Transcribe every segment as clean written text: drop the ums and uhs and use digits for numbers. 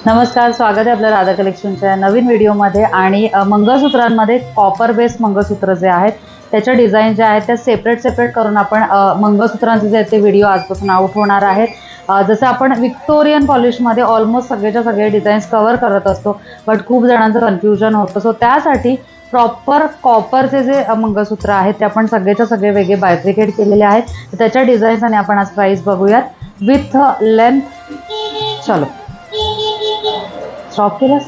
नमस्कार, स्वागत आहे आपल्या राधा कलेक्शनच्या नवीन व्हिडिओमध्ये। आणि मंगळसूत्रांमध्ये कॉपर बेस मंगळसूत्र जे आहेत त्याच्या डिझाईन ज्या आहेत त्या सेपरेट करून आपण मंगळसूत्रांचे जे ते व्हिडिओ आजपासून आउट होणार आहेत। जसं आपण विक्टोरियन पॉलिशमध्ये ऑलमोस्ट सगळेच्या सगळे डिझाईन्स कव्हर करत असतो, बट खूप जणांचं कन्फ्युजन होतं। सो त्यासाठी प्रॉपर कॉपरचे जे मंगळसूत्र आहेत ते आपण सगळेच्या सगळे वेगळे बायफ्रिकेट केलेले आहेत। त्याच्या डिझाईन्स आणि आपण आज प्राइस बघूयात विथ लेंथ। चलो स्टॉप केलंस।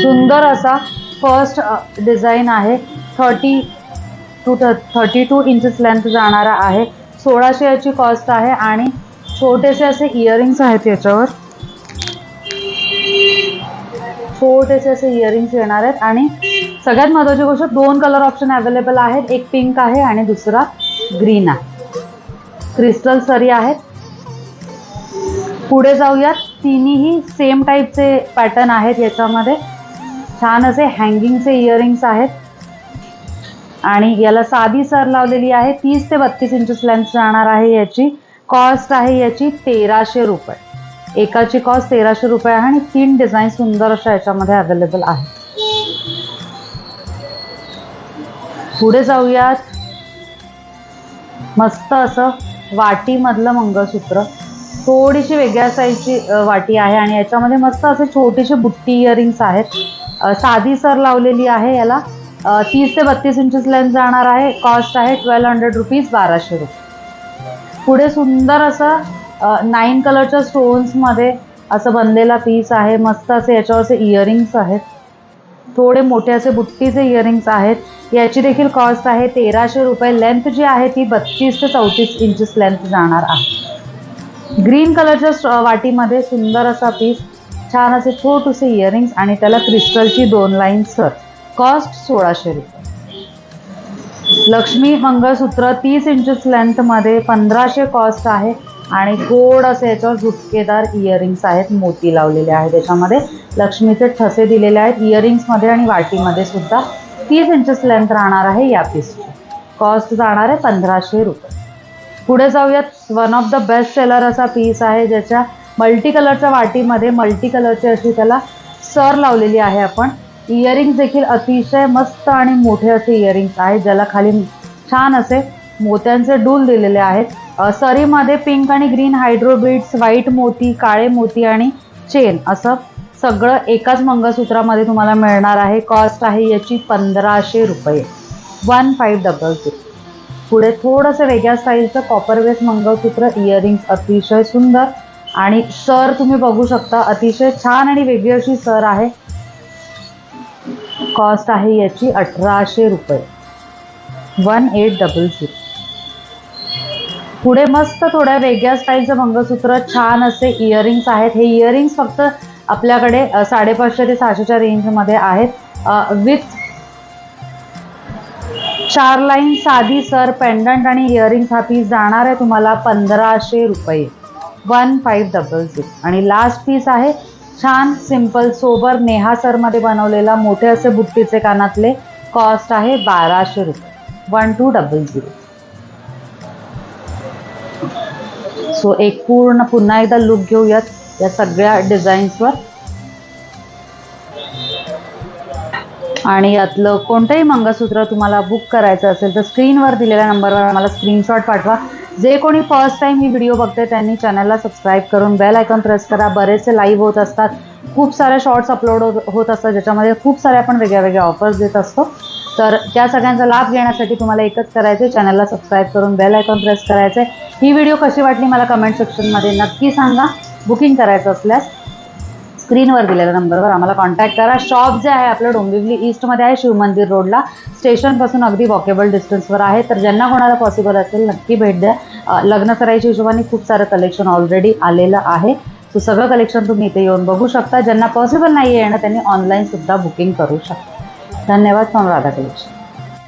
सुंदर असा फर्स्ट डिझाईन आहे। 32 इंचेस लेंथ जाणारा आहे। 1600 याची कॉस्ट आहे आणि छोटेसे असे इयरिंग्स आहेत याच्यावर। छोटेसे असे इयरिंग्स येणार आहेत आणि सगळ्यात महत्त्वाची गोष्ट दोन कलर ऑप्शन अवेलेबल आहेत, एक पिंक आहे आणि दुसरा ग्रीन आहे। क्रिस्टल सरी आहेत। पुढे जाऊयात, तिन्ही सेम टाईपचे पॅटर्न आहेत याच्यामध्ये। छान असे हँगिंगचे इयरिंग्स आहेत आणि याला साधी सर लावलेली आहे। 30 ते 32 इंचेस लेंथ जाणार आहे। याची कॉस्ट आहे याची 1300 रुपये। एकाची कॉस्ट 1300 रुपये आहे आणि 3 डिझाईन सुंदर अशा याच्यामध्ये अवेलेबल आहेत। पुढे जाऊयात, मस्त असं वाटीमधलं मंगळसूत्र। थोडीशी वेगळ्या साईजची वाटी आहे आणि याच्यामध्ये मस्त असे छोटेसे बुट्टी इयरिंग्स आहेत। साधी सर लावलेली आहे याला। 30 ते 32 इंचेस लेंथ जाणार आहे। कॉस्ट आहे 1200 रुपीज, 1200 रुपये। पुढे सुंदर असं 9 कलरच्या स्टोन्समध्ये असं बनलेला पीस आहे। मस्त असे याच्यावरचे इयरिंग्स आहेत। थोडे मोठे असे बुट्टीचे इयरिंग्स आहेत। याची देखील कॉस्ट आहे 1300 रुपये। लेंथ जी आहे ती 32 ते 34 इंचेस लेंथ जाणार आहे। ग्रीन कलरच्या वाटीमध्ये सुंदर असा पीस, छान असे छोटेसे इयरिंग्स आणि त्याला क्रिस्टलची 2 लाईन सर। कॉस्ट 1600 रुपये। लक्ष्मी मंगळसूत्र 30 इंचेस लेंथमध्ये 1500 कॉस्ट आहे आणि गोड असे याच्यावर झुटकेदार इयरिंग्स आहेत, मोती लावलेले आहेत। त्याच्यामध्ये लक्ष्मीचे ठसे दिलेले आहेत इयरिंग्समध्ये आणि वाटीमध्ये सुद्धा। 30 इंचेस लेंथ राहणार आहे या पीसची। कॉस्ट जाणार आहे 1500 रुपये। पुढे जाऊयात, one of the best seller असा पीस आहे ज्याच्या मल्टी कलरच्या वाटीमध्ये मल्टी कलरची अशी त्याला सर लावलेली आहे आपण। इयरिंग्स देखील अतिशय मस्त आणि मोठे असे इयरिंग्स आहेत, ज्याला खाली छान असे मोत्यांचे डूल दिलेले आहेत। सरीमध्ये पिंक आणि ग्रीन हायड्रो बीड्स, व्हाईट मोती, काळे मोती आणि चेन असं सगळं एकाच मंगळसूत्रामध्ये तुम्हाला मिळणार आहे। कॉस्ट आहे याची 1500 रुपये, 1500। पुढे थोडंसं वेगळ्या स्टाईलचं कॉपर बेस मंगळसूत्र, इयरिंग्स अतिशय सुंदर आणि सर तुम्ही बघू शकता, अतिशय छान आणि वेगळी अशी सर आहे। कॉस्ट आहे याची 1800 रुपये, 1800। पुढे मस्त थोड्या वेगळ्या स्टाईलचं मंगळसूत्र, छान असे इयरिंग्स आहेत। हे इयरिंग्स फक्त आपल्याकडे 550 ते 600च्या रेंजमध्ये आहेत। विथ 4 लाईन साधी सर, पेंडंट आणि इयरिंग्स हा पीस जाणार आहे तुम्हाला 1500 रुपये, 1500। आणि लास्ट पीस आहे छान सिंपल सोबर नेहा सरमध्ये बनवलेला मोठे असे बुट्टीचे कानातले। कॉस्ट आहे 1200 रुपये, 1200। सो एक पुन्हा एकदा लुक घेऊयात या सगळ्या डिझाईन्सवर। आणि यातलं कोणतंही मंगळसूत्र तुम्हाला बुक करायचं असेल तर स्क्रीनवर दिलेल्या नंबरवर आम्हाला स्क्रीनशॉट पाठवा। जे कोणी फर्स्ट टाइम ही व्हिडिओ बघते त्यांनी चॅनलला सबस्क्राईब करून बेल आयकॉन प्रेस करा। बरेचसे लाईव्ह होत असतात, खूप सारे शॉर्ट्स अपलोड होत असतात, ज्याच्यामध्ये खूप सारे आपण वेगळ्या ऑफर्स देत असतो। तर त्या सगळ्यांचा लाभ घेण्यासाठी तुम्हाला एकच करायचं आहे, चॅनलला सबस्क्राईब करून बेल आयकॉन प्रेस करायचं आहे। ही व्हिडिओ कशी वाटली मला कमेंट सेक्शनमध्ये नक्की सांगा। बुकिंग करायचं असल्यास स्क्रीनवर दिलेल्या नंबरवर आम्हाला कॉन्टॅक्ट करा। शॉप जे आहे आपलं डोंबिवली ईस्टमध्ये आहे, शिवमंदिर रोडला, स्टेशनपासून अगदी वॉकेबल डिस्टन्सवर आहे। तर ज्यांना कोणाला पॉसिबल असेल नक्की भेट द्या। लग्न करायच्या हिशोबाने खूप सारं कलेक्शन ऑलरेडी आलेलं आहे, सो सगळं कलेक्शन तुम्ही इथे येऊन बघू शकता। ज्यांना पॉसिबल नाही येणं त्यांनी ऑनलाईन सुद्धा बुकिंग करू शकता। धन्यवाद फ्रॉम राधा कलेक्शन।